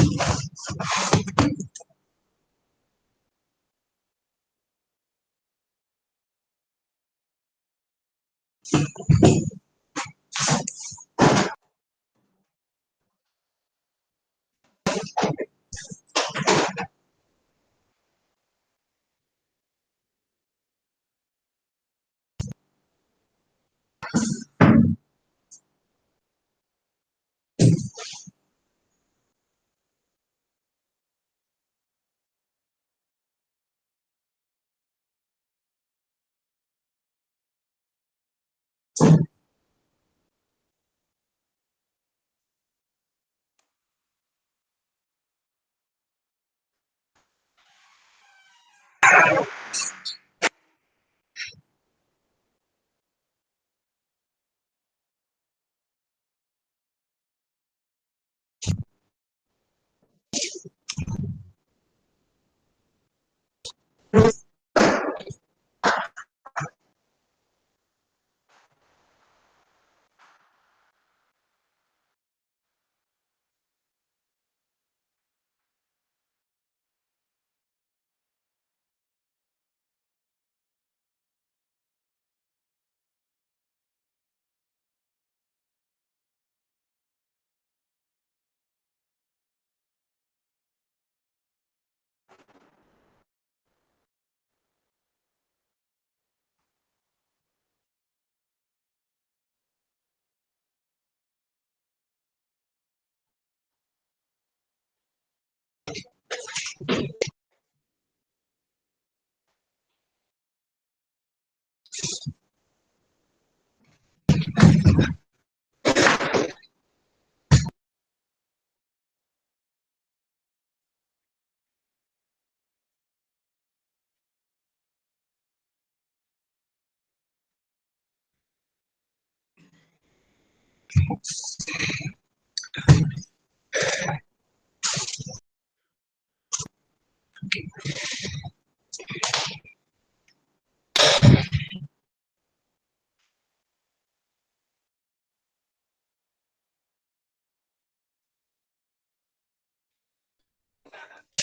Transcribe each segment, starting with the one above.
โ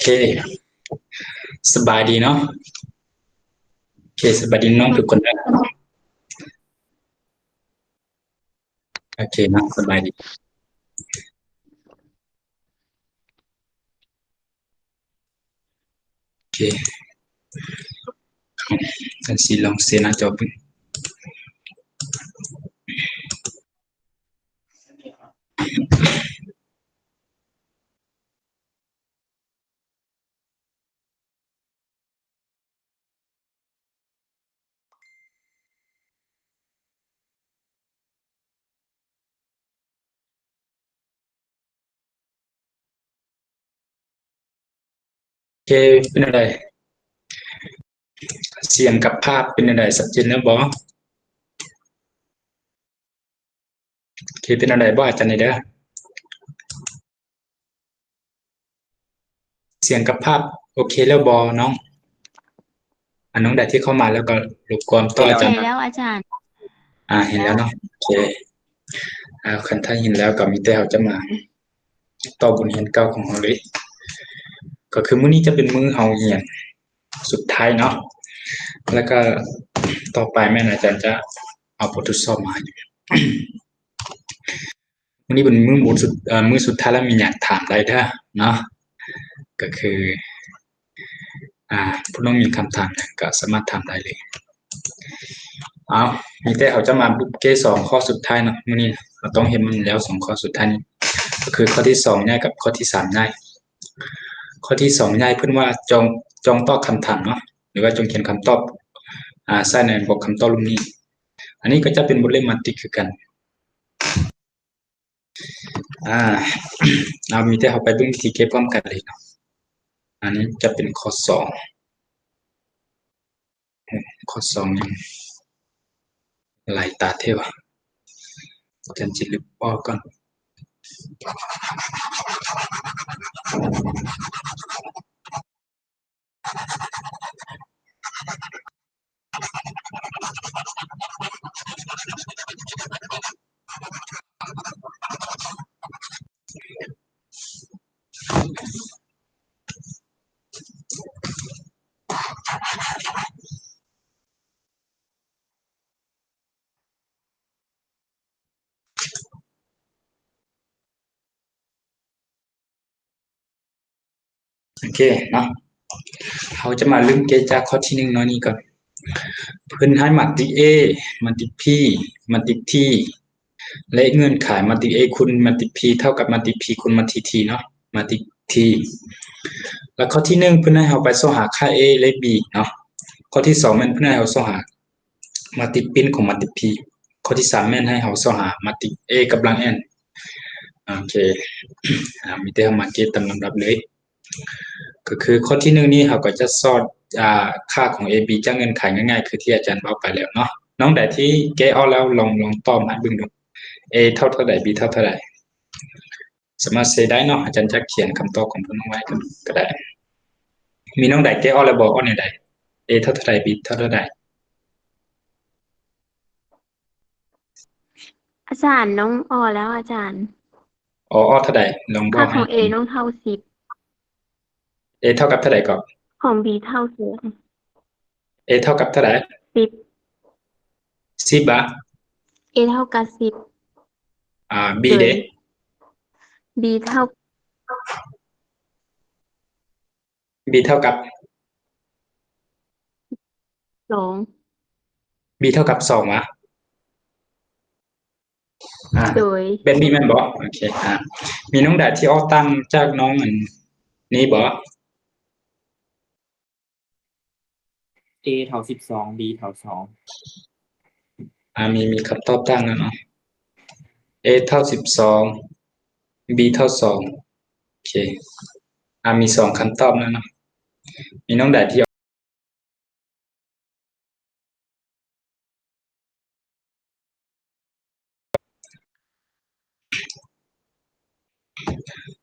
อเคสบายดีเนาะโอเคสบายดีน้องทุกคนนะโอเคนะสบายดีโอเคฉันสิลองเซนะจอเป็นโอเคเป็นอะไรเสียงกับภาพเป็นอะไรชัดเจนแล้วบ่โอเคเป็นอะไรบ่อาจารย์เด้อเสียงกับภาพโอเคแล้วบ่น้องน้องใดที่เข้ามาแล้วก็รบกวนต่ออาจารย์นะแล้วอาจารย์เห็นแล้วแล้วเนาะโอเคคันถ้าเห็นแล้วก็มีแต่เราจะมาต่อบทเรียนเก่าของเราเลยก็คือมื้อนี้จะเป็นมื้อเฮาเรียนสุดท้ายเนาะแล้วก็ต่อไปแม่นอาจารย์จะเอาบททดสอบมาให้วันนี้เป็นมื้อสุดท้ายแล้วมีอยากถามอะไรเด้อเนาะก็คือผู้น้องมีคำถามก็สามารถถามได้เลยเอามีแต่เขาจะมาบุกเก้สองข้อสุดท้ายเนาะมื้อนี้เราต้องเห็นมันแล้วสองข้อสุดท้ายนี้ก็คือข้อที่สองง่ายกับข้อที่สามง่ายข้อที่สองง่ายเพื่อนว่าจงตอบคำถามเนาะหรือว่าจงเขียนคำตอบใส่ในบล็อกคำตอบรูปนี้อันนี้ก็จะเป็นบทเรียนมัลติคือกันเรามีแต่เขาไปเบิ่งวิธีเก็บพร้อมกันเลยเนาะอันนี้จะเป็นข้อสองข้อสองยังหลายตาเทวะจันจิลึกออกก่อน โอเคเนาะเขาจะมาลืมเกณฑ์จากข้อที่หนึ่งเนาะนี่ก่อนเพิ่นให้มัตติ A มัตติ P มัตติ T และเงื่อนไขมัตติ A คูณมัตติ P เท่ากับมัตติ P คูณมัตติ T เนาะมัตติ T แล้วข้อที่หนึ่งเพิ่นให้เราไปโซหาค่า A และ B เนาะข้อที่สองมันเพิ่นให้เราโซหามัตติปินของมัตติ P ข้อที่สามแม่นให้เราโซหามัตติ A กำลัง n โอเคมีแต่มาเก็บตามลำดับเลยก็คือข้อที่หนึ่งนี้เราก็จะสอดค่าของ a b จากเงื่อนไขง่ายๆคือที่อาจารย์บอกไปแล้วเนาะน้องใดที่แกะออกแล้วลองตอบมาเบิ่งดู a เท่าใด b เท่าใดสามารถเซได้เนาะอาจารย์จะเขียนคำตอบของเพิ่นไว้ก็ได้มีน้องใดแกะออกแล้วบอกออกแนวใด a เท่าใด b เท่าใดอาจารย์น้องออแล้วอาจารย์ออกเท่าใดลองบอค่ากให้ของ A น้องเท่า10 a เท่ากับเท่าใดก่อน ของ B เท่าa เท่ากับเท่าใด10 10อ่ะ A เท่ากับ10 b โดย เด้ B เท่า b เท่ากับ 2 b เท่ากับ2วะโดยเป็นมีแม่นบ่โอเคมีน้องใดที่ออกตั้งจากน้องอันนี้บ่ A เท่า12 B เท่า2มีคำตอบตั้งแล้วเนาะ a เท่า12 b เท่า2โอเคมี2คำตอบแล้วเนาะมีน้องใดที่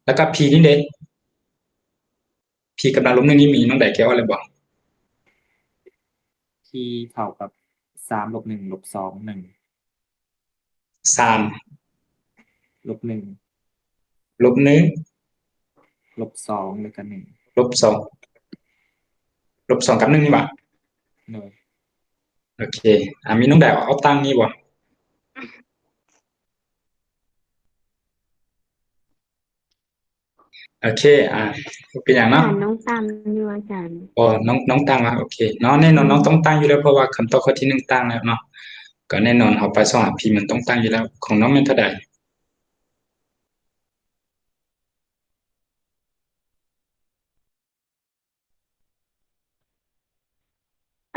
แล้วก็ p นี่เด้ p กำลังลบหนึ่งนี่มีน้องใดแก้วอะไรบ่ P เท่ากับ3ลบ1ลบ2 1 3ลบ1ลบ1ลบ2แล้วก็1ลบ2ลบ2กับ1นี่บ่โดยโอเคมีน้องใดเอาตั้งนี่บ่โอเคเป็นอย่าง อา เนาะ จารย์น้องตามอยู่อาจารย์ น้องตั้งโอเคเนาะแน่นอนน้องต้องตั้งอยู่แล้วเพราะว่าคำตอบข้อที่หนึ่งตั้งแล้วเนาะก็แน่นอนเอาไปสองหาพีมันต้องตั้งอยู่แล้วของน้องเป็นเท่าใด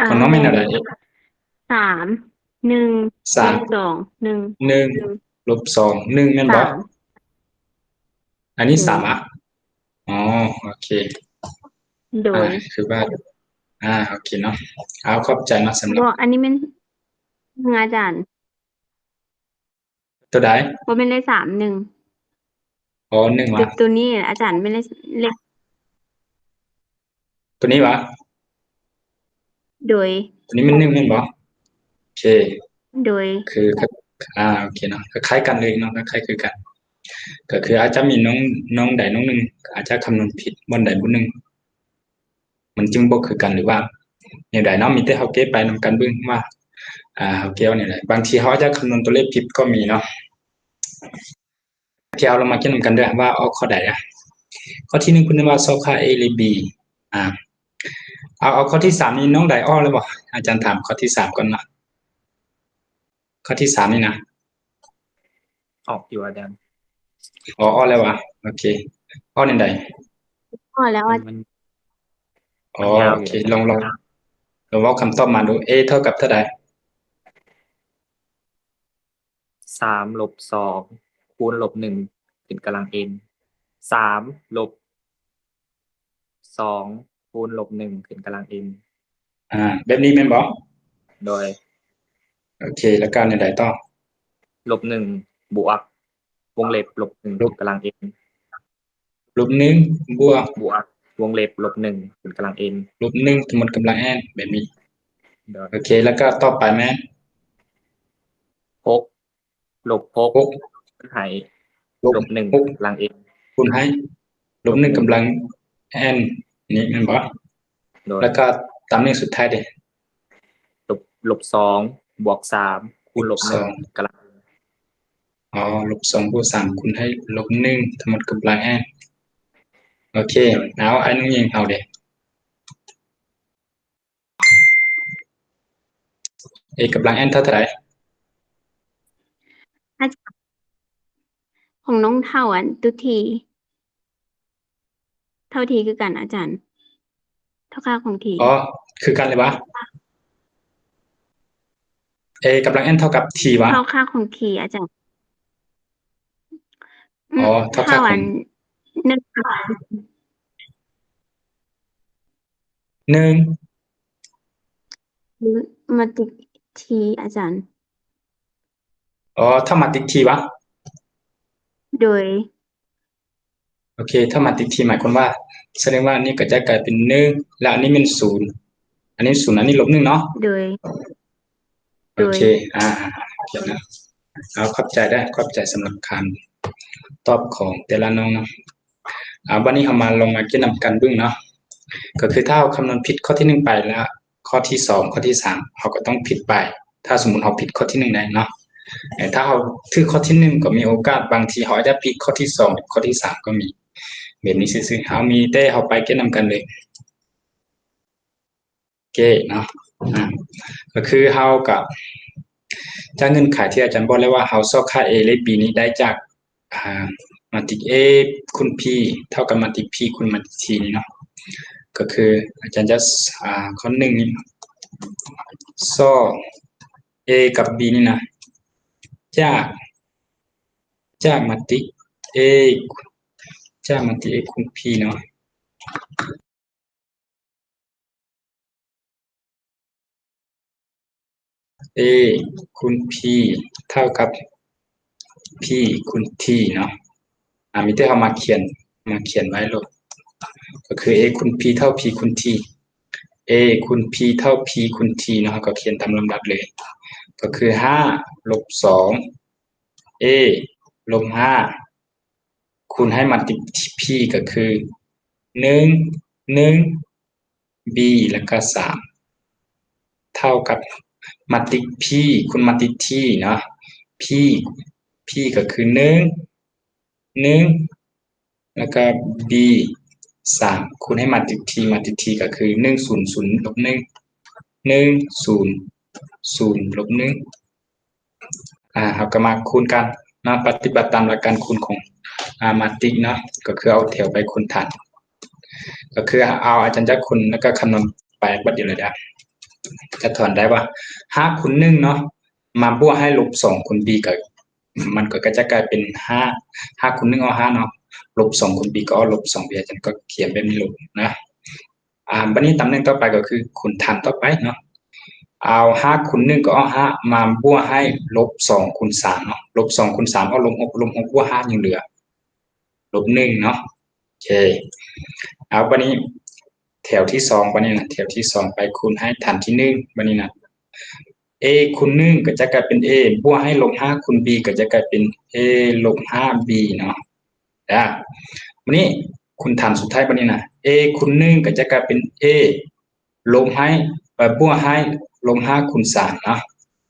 ของน้องเป็นเท่าใด3 1 3 2 1 1ลบ2 1แม่นบ่อันนี้3อ๋อโอเคโดยคือว่าโอเคเนาะขอบใจเนาะสำหรับบ่อันนี้มันอาจารย์ตัวใดบ่แม่นได้3 1 1วะตัวนี้อาจารย์ไม่ได้เลข ตัวนี้วะโดยตัวนี้มัน1แม่นบ่โอเคโดยคือโอเคเนาะคล้ายๆกันเลยเนาะคล้ายๆคือกันก็คืออาจจะมีน้องใดน้องหนึ่งอาจจะคำนวณผิดบนใดบนหนึ่งมันจึงบ่คือกันหรือว่าแนวใดเนาะมีแต่เฮาเก็บไปนำกันเบิ่งว่าเฮาเก็บเอาแนวใดบางทีเขาอาจจะคำนวณตัวเลขผิดก็มีเนาะที่เอาเรามาเก็บนำกันด้วยว่าเอาข้อใดข้อที่1คุณว่าซอกค่า A หรือ B เอาข้อที่3นี้น้องใดอ้อแล้วบ่อาจารย์ถามข้อที่3ก่อนเนาะข้อที่3นี่นะออกอยู่อาจารย์อ้อแล้ววะโอเคอ้อแนวใดอ้อแล้วมันโอเคลองเว้าคำตอบมาดู A เท่ากับเท่าใด3ลบ2คูณลบ1เป็นกำลัง n 3ลบ2คูณลบ1เป็นกำลัง n แบบนี้แม่นบ่โดยโอเคแล้วก็แนวใดต่อลบ1บวกวงเล็บลบ1เป็นกำลัง n ลบ1บวกวงเล็บลบ1เป็นกำลัง n ลบ1ทั้งหมดกำลัง n แบบนี้โอเคแล้วก็ต่อไปแม่6ลบ6ให้ลบ1กำลัง n คูณให้ลบ1กำลัง n นี่แม่นบ่แล้วก็ตามนี้สุดท้ายเด้ลบ2บวก3คูณลบ1กำลังลบ2บวก3คูณให้ลบ1ทั้งหมดกำลัง n โอ โอเคเอาอันนี้ยิงเอาเด้a กำลัง n เท่าไหร่ อาจารย์ของน้องเท่าตุทีเท่าทีคือกันอาจารย์ เท่าค่าของที อ๋อคือกันเลยวะ a กำลัง n เท่ากับ t วะ เท่าค่าของทีอาจารย์ อ๋อเท่าค่าของ หนึ่ง หนึ่ง มาติกทีอาจารย์ อ๋อถ้ามาติก t วะ โดย โอเคถ้ามาติก t หมายความว่าแสดงว่าอันนี้ก็จะกลายเป็นหนึ่งและอันนี้เป็นศูนย์อันนี้ศูนย์อันนี้ลบหนึ่งเนาะ โดย โอเคเขียนนะเอาเข้าใจได้เข้าใจสำหรับคำตอบของแต่ละน้องเนาะวันนี้เรามาลงมาเกี่ยนำกันเบื้องเนาะก็คือถ้าเราคำนวณผิดข้อที่หนึ่งไปแล้ว ข้อที่สองข้อที่สามเราก็ต้องผิดไป ถ้าสมมติเราผิดข้อที่หนึ่งได้เนาะถ้าเราถือข้อที่หนึ่งก็มีโอกาสบางทีเราอาจจะผิดข้อที่สองข้อที่สามก็มีแบบนี้ซื่อๆเรามีแต่เราไปเกี่ยนำกันเลยโอเคเนาะก็คือเรากับจากเงื่อนไขที่อาจารย์บอกแล้วว่าเราซอกค่า a และ b นี้ได้จากมาตริก a คูณ p เท่ากับมาตริก p คูณมาตริก t นี่เนาะก็คืออาจารย์จะข้อหนึ่งนี่ซอก a กับ b นี่นะจากมาตริก a จากมาตริก a คูณ p เนาะa คูณ p เท่ากับ p คูณ t เนาะมีแต่เอามาเขียนไว้ลงก็คือ a คูณ p เท่า p คูณ t a คูณ p เท่า p คูณ t เนาะก็เขียนตามลำดับเลยก็คือ5ลบ2 a ลบ5คูณให้มาติก p ก็คือ1 b แล้วก็3เท่ากับมาติก p คูณมาติก t เนาะ p ก็คือ1แล้วก็ b 3คูณให้มาติก t ก็คือ1 0 0ลบ1 1 0 0ลบ1เราก็มาคูณกันนะปฏิบัติตามหลักการคูณของมาตริกเนาะก็คือเอาแถวไปคูณฐานก็คือเอาอาจารย์จะคูณแล้วก็คำนวณไปบัดเดียวเลยจะถอนได้ว่า5คูณ1เนาะมาบวกให้ลบ2คูณ b ก็มันก็จะกลายเป็น5คูณ1เอา5เนาะลบ2คูณ b ก็เอาลบ2 b อาจารย์ก็เขียนแบบนี้ลงนะบัดนี้ตำแหน่งต่อไปก็คือคูณฐานต่อไปเนาะเอา5คูณ1ก็เอา5มาบวกให้ลบ2คูณ3เนาะลบ2คูณ3เอาลบ6บวก5ยังเหลือลบ1เนาะโอเคเอาบัดนี้แถวที่2บัดนี้นะแถวที่2ไปคูณให้ฐานที่1บัดนี้นะ a คูณ1ก็จะกลายเป็น a บวกให้ลบ5คูณ b ก็จะกลายเป็น a ลบ 5b เนาะวันนี้คูณฐานสุดท้ายบัดนี้นะ a คูณ1ก็จะกลายเป็น a ลบให้บวกให้ลบ5คูณ3เนาะ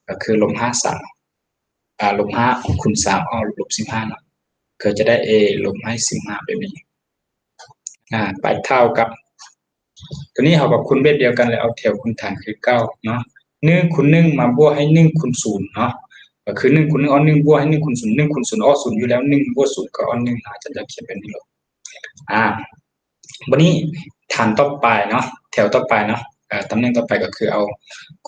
ก็คือลบ5 3ลบ5คูณ3เอาลบ15เนาะก็จะได้ a ลบให้15แบบนี้ไปเท่ากับตัวนี้เขากับคูณเบ็ดเดียวกันเลยเอาแถวคูณฐานคือ9เนาะ1คูณ1มาบวกให้1คูณ0เนาะก็คือ1คูณ1เอา1บวกให้1คูณ0 1คูณ0เอา0อยู่แล้ว1บวก0ก็เอา1อาจจะเขียนแบบนี้หรอกวันนี้ฐานต่อไปเนาะแถวต่อไปเนาะตำแหน่งต่อไปก็คือเอา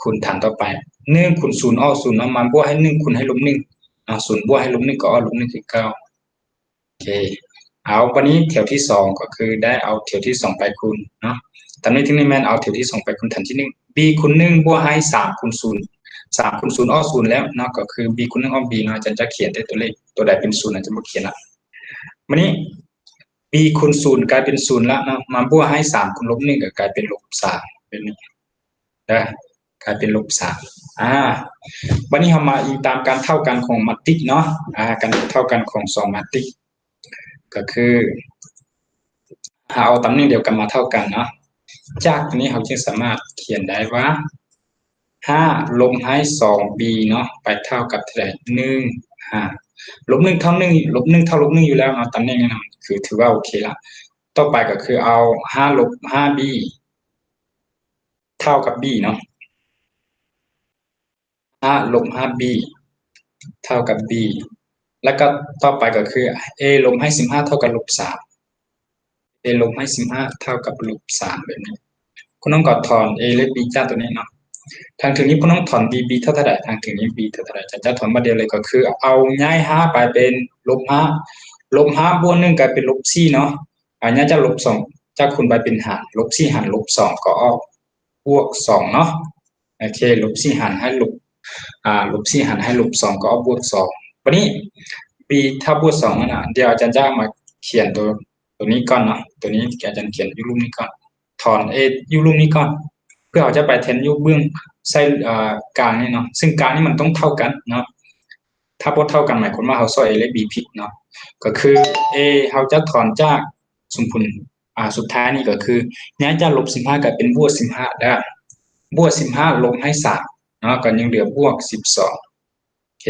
คูณฐานต่อไป1คูณ0เอา0เอามาบวกให้1คูณให้ลบ1 0บวกให้ลบ1ก็เอาลบ1คือ9โอเคเอาวันนี้แถวที่2ก็คือได้เอาแถวที่2ไปคูณเนาะตำแหน่งที่1แม่นเอาแถวที่2ไปคูณฐานที่1 b คูณ1บวกให้3คูณ0 3คูณ0เอา0แล้วเนาะก็คือ b คูณ1เอา b เนาะอาจารย์จะเขียนแต่ตัวเลขตัวใดเป็น0อาจารย์บ่เขียนละวันนี้ b คูณ0กลายเป็น0แล้วเนาะมาบวกให้3คูณลบ1ก็กลายเป็นลบ3แบบนี้กลายเป็นลบ3วันนี้เรามาอิงตามการเท่ากันของมาตริกเนาะการเท่ากันของ2มาตริกก็คือเอาตำแหน่งเดียวกันมาเท่ากันเนาะจากนี้เราจึงสามารถเขียนได้ว่า5ลบให้ 2b เนาะไปเท่ากับเท่าไหร่1 5ลบ1เท่า1ลบ1เท่าลบ1อยู่แล้วเนาะตำแหน่งนี้นะคือถือว่าโอเคละ ต่อไปก็คือเอา5ลบ 5b เท่ากับ b เนาะ5ลบ 5b เท่ากับ b แล้วก็ต่อไปก็คือ a ลบให้15เท่ากับลบ3 a ลบให้15เท่ากับลบ3แบบนี้คุณต้องกดถอน a และ b จากตัวนี้เนาะทางถึงนี้คุณต้องถอน b b เท่าไหร่ทางถึงนี้ b เท่าไหร่จะถอนมาเดียวเลยก็คือเอาย้าย5ไปเป็นลบ5ลบ5บวก1กลายเป็นลบ4เนาะอันนี้จะลบ2จะคูณไปเป็นหารลบ4หารลบ2ก็ออกบวก2เนาะโอเคลบ4หารให้ลบลบ4หารให้ลบ2ก็ออกบวก2วันนี้ b ถ้าบวก2นั่นน่ะเดี๋ยวอาจารย์จะมาเขียนตัวนี้ก่อนเนาะตัวนี้อาจารย์เขียนอยู่รูปนี้ก่อนถอน a อยู่รูปนี้ก่อนเพื่อเราจะไปแทนอยู่เบื้องใส่กลางนี่เนาะซึ่งกลางนี่มันต้องเท่ากันเนาะถ้าบ่เท่ากันหมายความว่าเราซอย a และ b ผิดเนาะก็คือ a เราจะถอนจากสมมุติสุดท้ายนี่ก็คือย้ายจากลบ15กลายเป็นบวก15ได้บวก15ลบให้3เนาะก็ยังเหลือบวก12โอเค